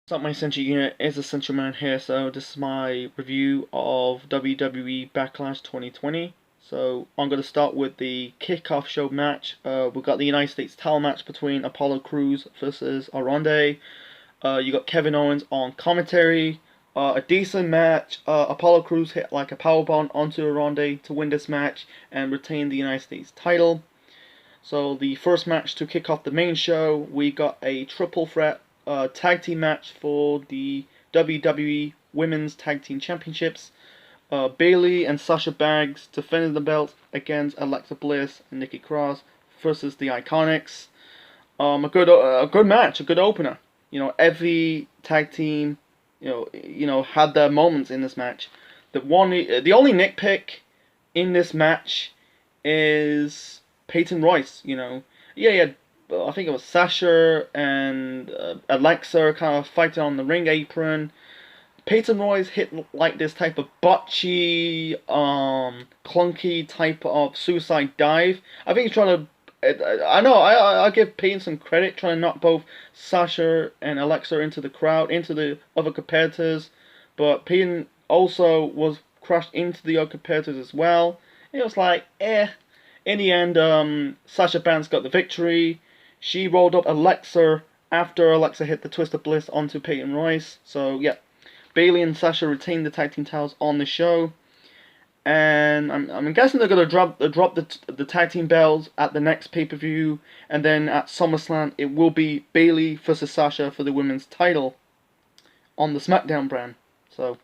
What's up, my Essential Unit? It's Essential Man here. So this is my review of WWE Backlash 2020. So I'm going to start with the kickoff show match. We've got the United States title match between Apollo Crews versus Aronde. You got Kevin Owens on commentary. A decent match. Apollo Crews hit like a powerbomb onto Aronde to win this match and retain the United States title. So the first match to kick off the main show, we got a triple threat tag team match for the WWE Women's Tag Team Championships. Bayley and Sasha Banks defended the belt against Alexa Bliss and Nikki Cross versus the Iconics. A good match, a good opener. Every tag team, had their moments in this match. The only nitpick in this match is Peyton Royce. Yeah, I think it was Sasha and Alexa kind of fighting on the ring apron. Peyton Royce hit like this type of botchy, clunky type of suicide dive. I think he's trying to. I know. I give Peyton some credit trying to knock both Sasha and Alexa into the crowd, into the other competitors, but Peyton also was crushed into the other competitors as well. It was like, eh. In the end, Sasha Banks got the victory. She rolled up Alexa after Alexa hit the Twist of Bliss onto Peyton Royce. So, yeah. Bayley and Sasha retained the tag team titles on the show. And I'm guessing they're going to drop the tag team belts at the next pay-per-view. And then at SummerSlam, it will be Bayley versus Sasha for the women's title on the SmackDown brand. So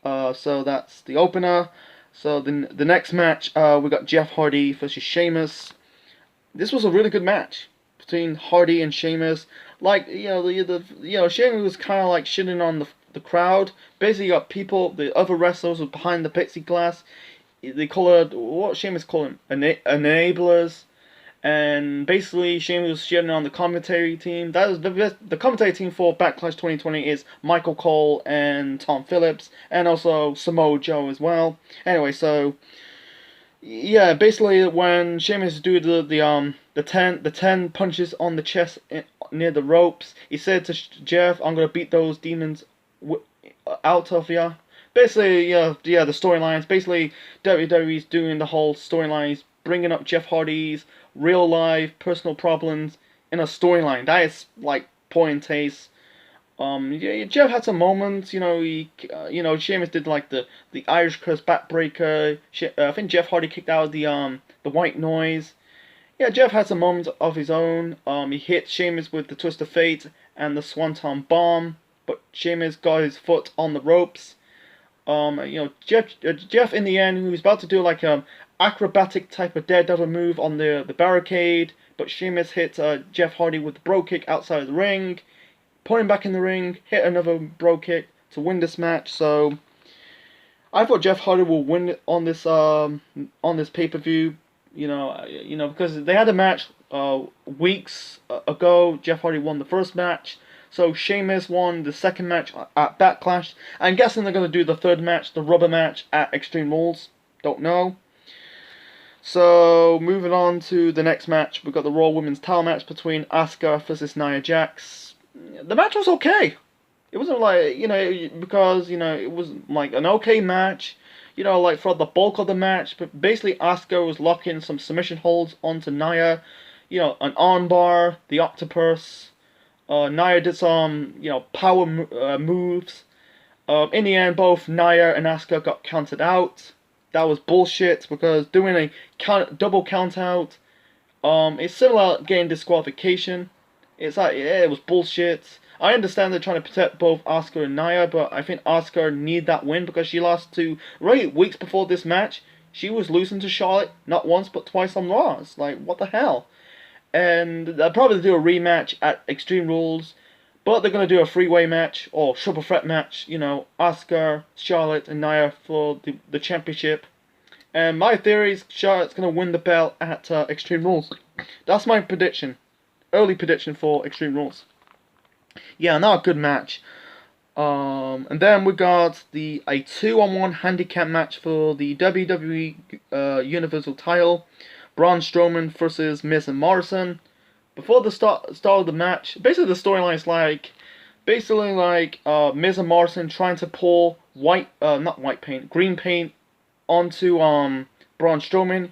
that's the opener. So the next match, we got Jeff Hardy versus Sheamus. This was a really good match between Hardy and Sheamus. Like, Sheamus was kind of like shitting on the crowd. Basically, you got people, the other wrestlers were behind the plexiglass. They call it, what Sheamus call them? Enablers. And basically, Sheamus was shitting on the commentary team. That was the commentary team for Backlash 2020 is Michael Cole and Tom Phillips, and also Samoa Joe as well. Anyway, so yeah, basically when Sheamus do the 10 punches on the chest near the ropes, he said to Jeff, "I'm gonna beat those demons out of ya." Basically, the storylines. Basically, WWE's doing the whole storylines, bringing up Jeff Hardy's real life personal problems in a storyline. That is like point taste. Jeff had some moments. Sheamus did like the Irish curse backbreaker. I think Jeff Hardy kicked out the white noise. Yeah, Jeff had some moments of his own. He hit Sheamus with the twist of fate and the swanton bomb, but Sheamus got his foot on the ropes. Jeff in the end, he was about to do like acrobatic type of daredevil move on the barricade, but Sheamus hit Jeff Hardy with the bro kick outside of the ring, put him back in the ring, hit another bro kick to win this match. So I thought Jeff Hardy will win on this pay-per-view. Because they had a match weeks ago. Jeff Hardy won the first match. So Sheamus won the second match at Backlash. I'm guessing they're going to do the third match, the rubber match, at Extreme Rules. Don't know. So moving on to the next match, we've got the Raw Women's title match between Asuka versus Nia Jax. The match was okay. It wasn't like, because, it was like an okay match. Like for the bulk of the match, but basically Asuka was locking some submission holds onto Nia. An armbar, the octopus. Nia did some, power moves. In the end, both Nia and Asuka got counted out. That was bullshit, because doing a double count out, it's similar to getting disqualification. It's like, yeah, it was bullshit. I understand they're trying to protect both Asuka and Nia, but I think Asuka need that win because she lost to, right, weeks before this match, she was losing to Charlotte not once but twice on Raw. It's like, what the hell? And they'll probably do a rematch at Extreme Rules, but they're going to do a three-way match, or triple threat match, Asuka, Charlotte, and Nia for the championship. And my theory is Charlotte's going to win the belt at Extreme Rules. That's my prediction. Early prediction for Extreme Rules. Yeah, not a good match. And then we got a 2-on-1 handicap match for the WWE Universal title. Braun Strowman versus Miz and Morrison. Before the start of the match, basically the storyline is like Basically, like Miz and Morrison trying to pour not white paint, green paint onto Braun Strowman.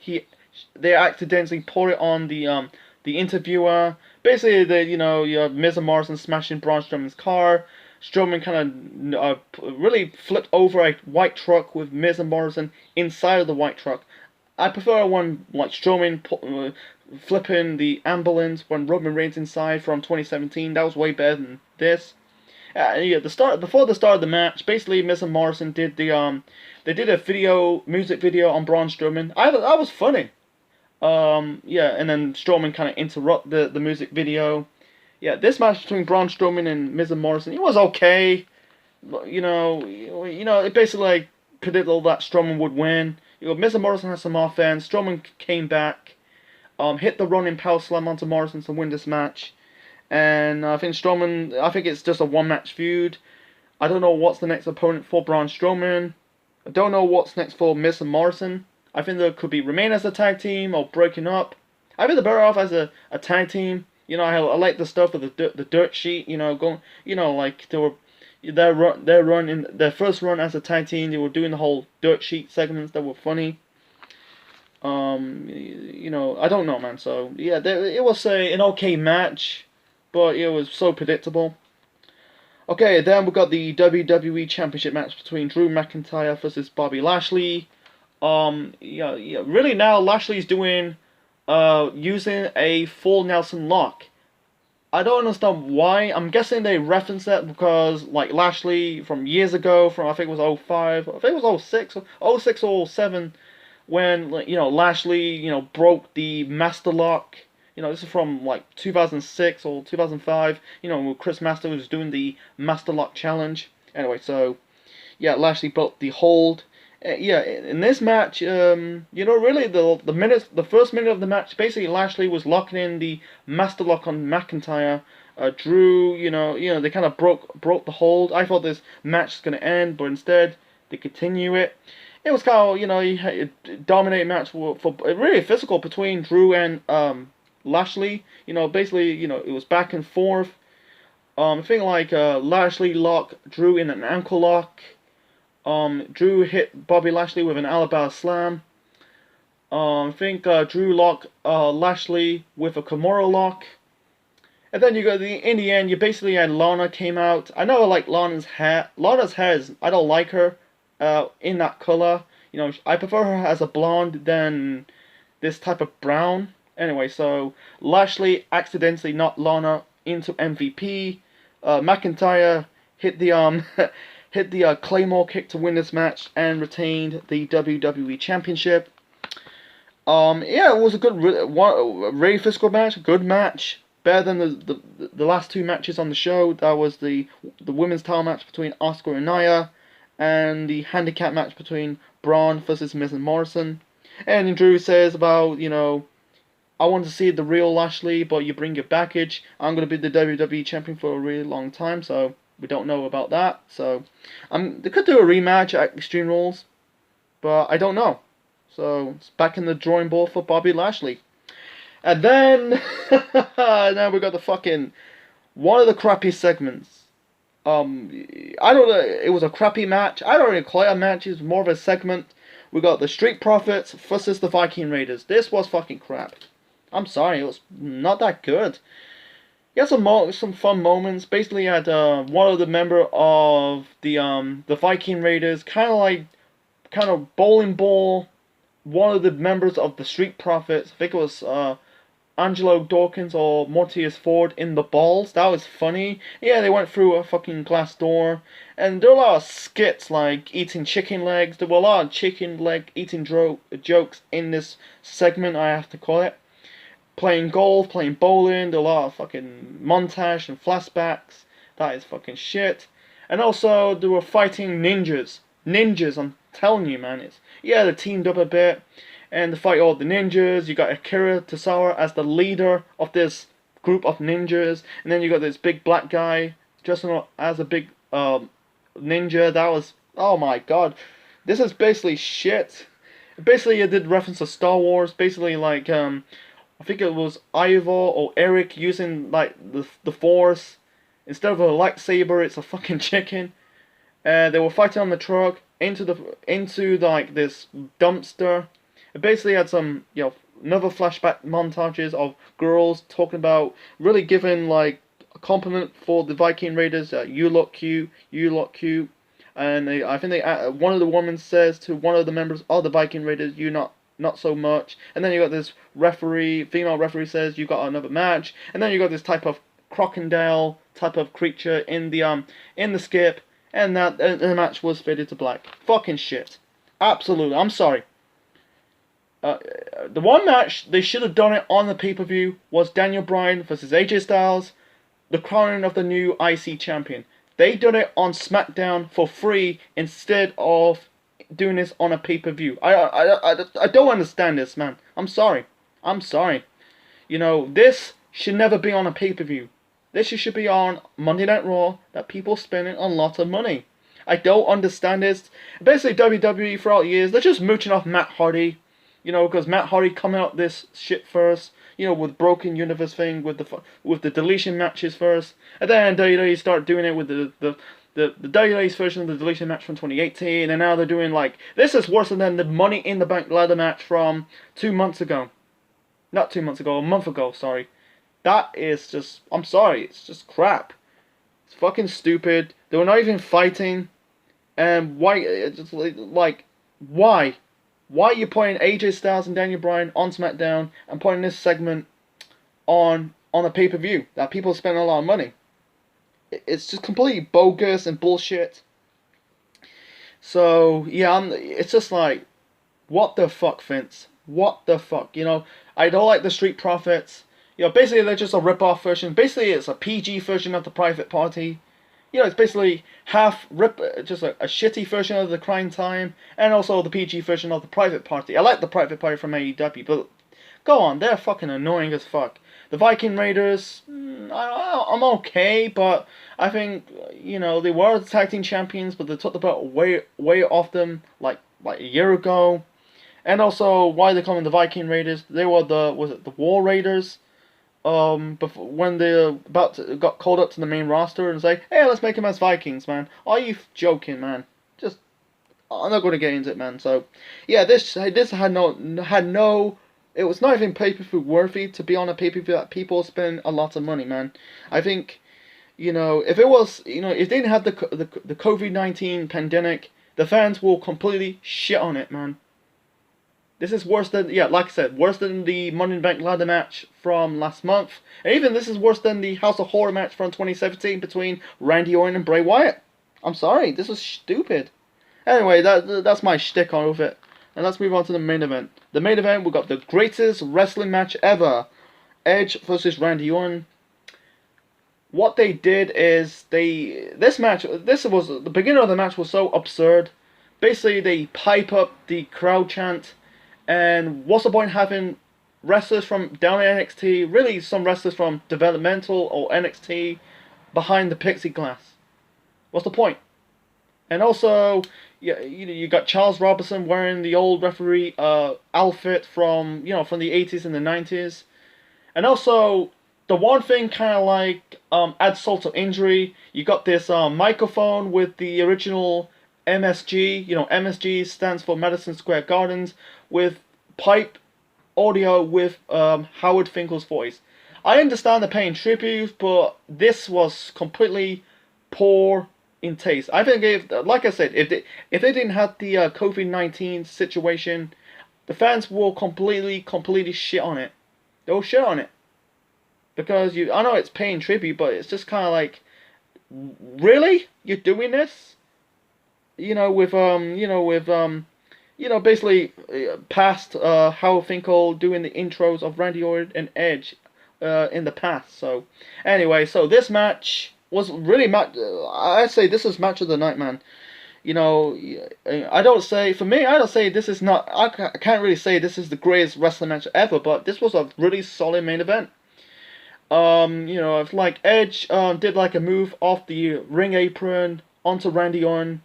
They accidentally pour it on the interviewer. Basically, you have Miz and Morrison smashing Braun Strowman's car. Strowman kind of really flipped over a white truck with Miz and Morrison inside of the white truck. I prefer one like Strowman flipping the ambulance when Roman Reigns inside from 2017. That was way better than this. Yeah, before the start of the match, basically Miz and Morrison did they did a music video on Braun Strowman. That was funny. Yeah, and then Strowman kind of interrupt the music video. Yeah, this match between Braun Strowman and Miz and Morrison, it was okay. It basically like predictable that Strowman would win. Miz and Morrison had some offense. Strowman came back, hit the running power slam onto Morrison to win this match. And I think it's just a one-match feud. I don't know what's the next opponent for Braun Strowman. I don't know what's next for Miz and Morrison. I think they could be remain as a tag team or breaking up. I think they're better off as a tag team. I like the stuff with the dirt sheet. Like they were their first run as a tag team. They were doing the whole dirt sheet segments that were funny. I don't know, man. So yeah, it was an okay match, but it was so predictable. Okay, then we got the WWE Championship match between Drew McIntyre versus Bobby Lashley. Really now Lashley's doing using a full Nelson lock. I don't understand why. I'm guessing they reference that because like Lashley from years ago, from I think it was 05, I think it was 06, 06 or 07, when Lashley broke the Master Lock. This is from like 2006 or 2005. When Chris Master was doing the Master Lock challenge. Anyway, so yeah, Lashley broke the hold. Yeah, in this match, really the first minute of the match, basically Lashley was locking in the Master Lock on McIntyre. Drew, they kind of broke the hold. I thought this match was gonna end, but instead they continue it. It was kind of a dominating match for really physical between Drew and Lashley. Basically it was back and forth. I think like Lashley locked Drew in an ankle lock. Drew hit Bobby Lashley with an Alabama slam. I think Drew locked Lashley with a Kimura lock. And then in the end, you basically had Lana came out. I know I like Lana's hair. I don't like her in that color. I prefer her as a blonde than this type of brown. Anyway, so Lashley accidentally knocked Lana into MVP. McIntyre hit the hit the Claymore kick to win this match and retained the WWE Championship. Yeah, it was a really physical match, good match, better than the last two matches on the show. That was the women's title match between Asuka and Nia, and the handicap match between Braun versus Miz and Morrison. And Drew says about, I want to see the real Lashley, but you bring your baggage. I'm going to be the WWE champion for a really long time, so we don't know about that. So they could do a rematch at Extreme Rules, but I don't know. So it's back in the drawing board for Bobby Lashley. And then now we got the fucking one of the crappy segments. I don't know. It was a crappy match. I don't really call it a match. It's more of a segment. We got the Street Profits versus the Viking Raiders. This was fucking crap. I'm sorry, it was not that good. You had some fun moments. Basically, you had one of the member of the Viking Raiders kind of bowling ball one of the members of the Street Profits. I think it was Angelo Dawkins or Mortius Ford in the balls. That was funny. Yeah, they went through a fucking glass door, and there were a lot of skits like eating chicken legs. There were a lot of chicken leg eating jokes in this segment, I have to call it. Playing golf, playing bowling, there were a lot of fucking montage and flashbacks. That is fucking shit. And also, they were fighting ninjas. Ninjas, I'm telling you, man. They teamed up a bit. And to fight all the ninjas, you got Akira Tozawa as the leader of this group of ninjas. And then you got this big black guy dressing up as a big ninja. That was, oh my god. This is basically shit. Basically, it did reference to Star Wars. Basically, like, I think it was Ivor or Eric using like the Force Instead of a lightsaber, it's a fucking chicken. They were fighting on the truck into like this dumpster. It basically had some another flashback montages of girls talking about really giving like a compliment for the Viking Raiders. You look cute, you look cute, and I think one of the women says to one of the members of the Viking Raiders, "You not so much." And then you got this referee, female referee says, "You got another match," and then you got this type of crocodile type of creature in the skip. And the match was faded to black. Fucking shit. Absolutely. I'm sorry. The one match they should have done it on the pay-per-view was Daniel Bryan versus AJ Styles, the crowning of the new IC champion. They did it on SmackDown for free instead of doing this on a pay-per-view. I don't understand this, man. I'm sorry. I'm sorry. This should never be on a pay-per-view. This should be on Monday Night Raw that people spending a lot of money. I don't understand this. Basically, WWE throughout the years, they're just mooching off Matt Hardy. Because Matt Hardy coming out this shit first. With Broken Universe thing, with the deletion matches first. And then WWE start doing it with the WWE's version of the deletion match from 2018. And now they're doing like, this is worse than the Money in the Bank ladder match from 2 months ago. Not 2 months ago, a month ago, sorry. That is just, I'm sorry, it's just crap. It's fucking stupid. They were not even fighting. And why, just like, why? Why are you putting AJ Styles and Daniel Bryan on SmackDown and putting this segment on a pay-per-view that people spend a lot of money? It's just completely bogus and bullshit. So, yeah, it's just like, what the fuck, Vince? What the fuck? I don't like the Street Profits. Basically they're just a rip-off version. Basically it's a PG version of the Private Party. It's basically just a shitty version of the Crime Time, and also the PG version of the Private Party. I like the Private Party from AEW, but go on, they're fucking annoying as fuck. The Viking Raiders, I'm okay, but I think, they were the tag team champions, but they took the belt way off them, like a year ago. And also, why they call them the Viking Raiders, they were the War Raiders. Before, when they got called up to the main roster and say, hey, let's make them as Vikings, man. Are you joking, man? Just, I'm not going to get into it, man. So, yeah, this had no, it was not even pay-per-view worthy to be on a pay-per-view that people spend a lot of money, man. I think, if it was, if they didn't have the COVID-19 pandemic, the fans will completely shit on it, man. This is worse than, like I said, worse than the Money in the Bank ladder match from last month. And even this is worse than the House of Horror match from 2017 between Randy Orton and Bray Wyatt. I'm sorry, this is stupid. Anyway, that's my shtick on with it. And let's move on to the main event. The main event, we got the greatest wrestling match ever. Edge versus Randy Orton. What they did is, the beginning of the match was so absurd. Basically, they pipe up the crowd chant. And what's the point having wrestlers from down in NXT, really some wrestlers from developmental or NXT, behind the plexiglass? What's the point? And also, you got Charles Robinson wearing the old referee outfit from from the 80s and the 90s. And also, the one thing kind of like adds salt to injury, you got this microphone with the original MSG. MSG stands for Madison Square Gardens, with pipe audio with Howard Finkel's voice. I understand they're paying tribute, but this was completely poor in taste. I think, like I said, if they didn't have the COVID-19 situation, the fans will completely shit on it. They'll shit on it. Because I know it's paying tribute, but it's just kind of like, really? You're doing this? Basically past Howard Finkel doing the intros of Randy Orton and Edge in the past. So anyway, so this match was really I'd say this is match of the night, man. I don't say this is not. I can't really say this is the greatest wrestling match ever, but this was a really solid main event. It's like Edge did like a move off the ring apron onto Randy Orton.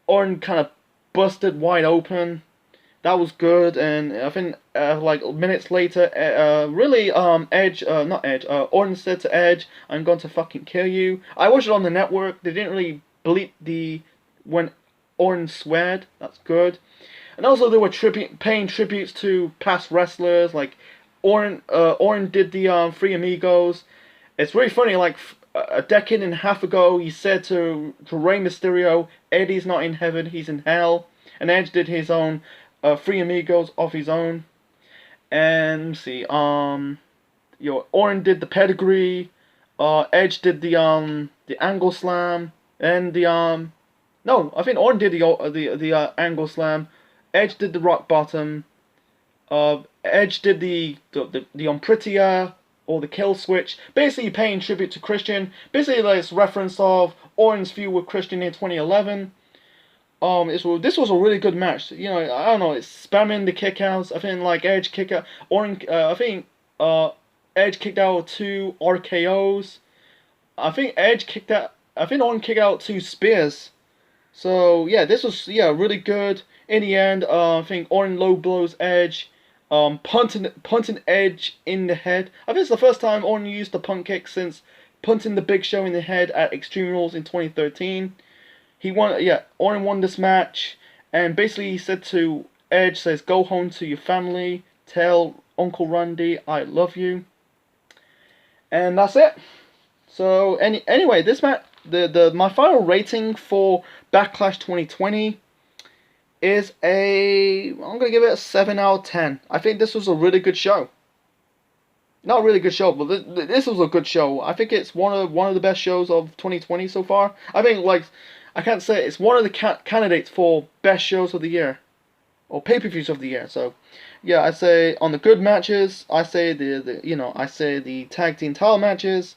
Orton kind of busted wide open, That was good, and I think like minutes later, really Edge, not Edge, Orton said to Edge, "I'm going to fucking kill you." I watched it on the network. They didn't really bleep the when Orton sweared. That's good. And also they were paying tributes to past wrestlers like Orton did the Three Amigos. It's really funny. Like a decade and a half ago, he said to Rey Mysterio, "Eddie's not in heaven, he's in hell." And Edge did his own Three Amigos of his own. And let's see, Orton did the pedigree. Edge did the angle slam, and no, I think Orton did the angle slam. Edge did the rock bottom. Edge did the Unprettier or the kill switch. Basically paying tribute to Christian. Basically, like, it's reference of Orton's feud with Christian in 2011. This was a really good match. You know, I don't know, it's spamming the kickouts. I think like Edge kick out Orton. I think Edge kicked out 2 RKO's. I think Edge kicked out. I think Orton kicked out 2 spears. So yeah, this was really good. In the end, I think Orton low blows Edge, punting Edge in the head. I think it's the first time Orton used the punt kick since punting the Big Show in the head at Extreme Rules in 2013. He won. Yeah, Orton won this match, and basically he said to Edge, says, "Go home to your family. Tell Uncle Randy I love you." And that's it. So anyway, this match, my final rating for Backlash 2020 is I'm gonna give it a 7 out of 10. I think this was a really good show. Not a really good show, but this was a good show. I think it's one of the best shows of 2020 so far. I think, like, I can't say it's one of the candidates for best shows of the year or pay-per-views of the year. So yeah, I say on the good matches, I say the tag team title matches.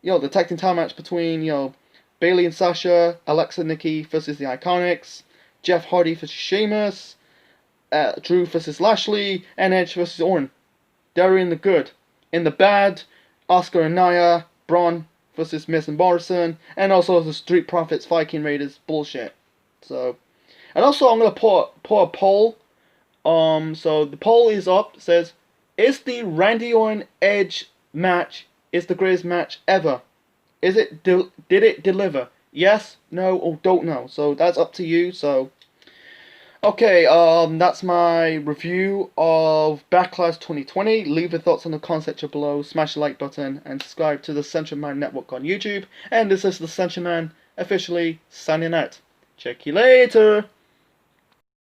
The tag team title match between Bayley and Sasha, Alexa and Nikki versus the Iconics, Jeff Hardy versus Sheamus, Drew versus Lashley, and Edge versus Orton. They're in the good. In the bad, Asuka and Nia, Braun versus Miz and Morrison, and also the Street Profits Viking Raiders bullshit. So, and also I'm gonna put a poll. So the poll is up. It says, is the Randy Orton Edge match the greatest match ever? Is it did it deliver? Yes, no, or don't know. So that's up to you. So okay, that's my review of Backlash 2020. Leave your thoughts on the comment section below. Smash the like button and subscribe to the Central Man Network on YouTube. And this is the Central Man officially signing out. Check you later.